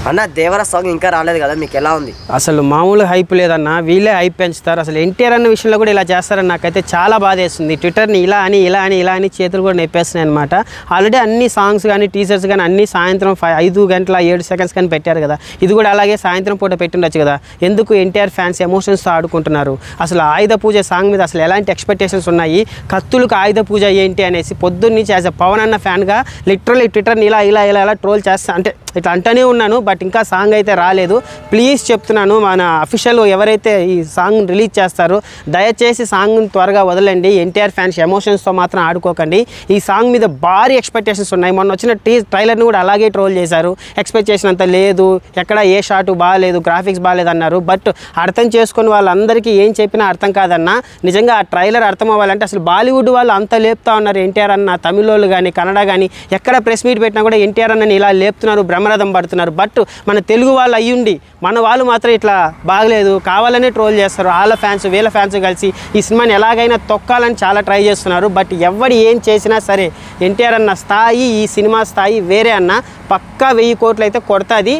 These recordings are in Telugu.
అన్న దేవర సాంగ్ ఇంకా రాలేదు కదా, మీకు ఎలా ఉంది? అసలు మామూలు హైప్ లేదన్న, వీళ్ళే హైప్ పెంచుతారు. అసలు ఎన్టీఆర్ అన్న విషయంలో కూడా ఇలా చేస్తారని నాకైతే చాలా బాధ వేస్తుంది. ట్విట్టర్ని ఇలా అని చేతులు కూడా నొప్పేస్తున్నాయి అనమాట. ఆల్రెడీ అన్ని సాంగ్స్ కానీ టీజర్స్ కానీ అన్ని సాయంత్రం 5 గంటల 7 సెకండ్స్ కానీ పెట్టారు కదా. ఇది కూడా అలాగే సాయంత్రం పూట పెట్టిండొచ్చు కదా. ఎందుకు ఎన్టీఆర్ ఫ్యాన్స్ ఎమోషన్స్తో ఆడుకుంటున్నారు? అసలు ఆయుధ పూజ సాంగ్ మీద అసలు ఎలాంటి ఎక్స్పెక్టేషన్స్ ఉన్నాయి? కత్తులకు ఆయుధ పూజ ఏంటి అనేసి పొద్దున్న నుంచి యాజ్ అ పవన్ అన్న ఫ్యాన్గా లిటరల్లీ ట్విట్టర్ని ఇలా ట్రోల్ చేస్తా అంటే ఇట్లా అంటూనే ఉన్నాను. బట్ ఇంకా సాంగ్ అయితే రాలేదు. ప్లీజ్ చెప్తున్నాను, మన అఫీషియల్ ఎవరైతే ఈ సాంగ్ రిలీజ్ చేస్తారో దయచేసి సాంగ్ని త్వరగా వదలండి. ఎన్టీఆర్ ఫ్యాన్స్ ఎమోషన్స్తో మాత్రం ఆడుకోకండి. ఈ సాంగ్ మీద భారీ ఎక్స్పెక్టేషన్స్ ఉన్నాయి. మొన్న వచ్చిన ట్రైలర్ని కూడా అలాగే ట్రోల్ చేశారు. ఎక్స్పెక్ట్ చేసినంత లేదు, ఎక్కడ ఏ షాటు బాగాలేదు, గ్రాఫిక్స్ బాగాలేదు అన్నారు. బట్ అర్థం చేసుకుని వాళ్ళందరికీ ఏం చెప్పినా అర్థం కాదన్నా. నిజంగా ఆ ట్రైలర్ అర్థం అవ్వాలంటే అసలు బాలీవుడ్ వాళ్ళు అంత లేపుతా ఉన్నారు ఎన్టీఆర్ అన్న. తమిళ వాళ్ళు కానీ కన్నడ కానీ ఎక్కడ ప్రెస్ మీట్ పెట్టినా కూడా ఎన్టీఆర్ అన్నని ఇలా లేపుతున్నారు, బ్రహ్మరథం పడుతున్నారు. బట్ మన తెలుగు వాళ్ళు అయ్యుండి మన వాళ్ళు మాత్రం ఇట్లా బాగలేదు కావాలనే ట్రోల్ చేస్తారు. వాళ్ళ ఫ్యాన్స్ వీళ్ళ ఫ్యాన్స్ కలిసి ఈ సినిమాని ఎలాగైనా తొక్కాలని చాలా ట్రై చేస్తున్నారు. బట్ ఎవడు ఏం చేసినా సరే ఎన్టీఆర్ అన్న స్థాయి, ఈ సినిమా స్థాయి వేరే అన్న. పక్కా 1000 కోట్లు అయితే కొడతాది.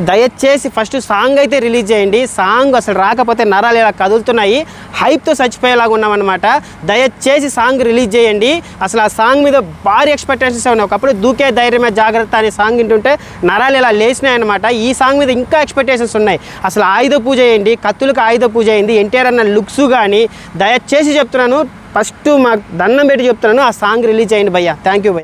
దయచేసి ఫస్ట్ సాంగ్ అయితే రిలీజ్ చేయండి. సాంగ్ అసలు రాకపోతే నరాలు ఇలా కదులుతున్నాయి, హైప్తో చచ్చిపోయేలాగా ఉన్నామన్నమాట. దయచేసి సాంగ్ రిలీజ్ చేయండి. అసలు ఆ సాంగ్ మీద భారీ ఎక్స్పెక్టేషన్స్ ఉన్నాయి. ఒకప్పుడు దూకే ధైర్యమే జాగ్రత్త అనే సాంగ్ వింటుంటే నరాలు ఇలా లేచినాయి అనమాట. ఈ సాంగ్ మీద ఇంకా ఎక్స్పెక్టేషన్స్ ఉన్నాయి. అసలు ఆయుధ పూజ చేయండి, కత్తులకు ఆయుధ పూజ అయింది. ఎన్టీఆర్ అన్న లుక్స్ కానీ దయచేసి చెప్తున్నాను, ఫస్ట్ మాకు దండం పెట్టి చెప్తున్నాను, ఆ సాంగ్ రిలీజ్ చేయండి భయ్యా. థ్యాంక్ యూ భయ్య.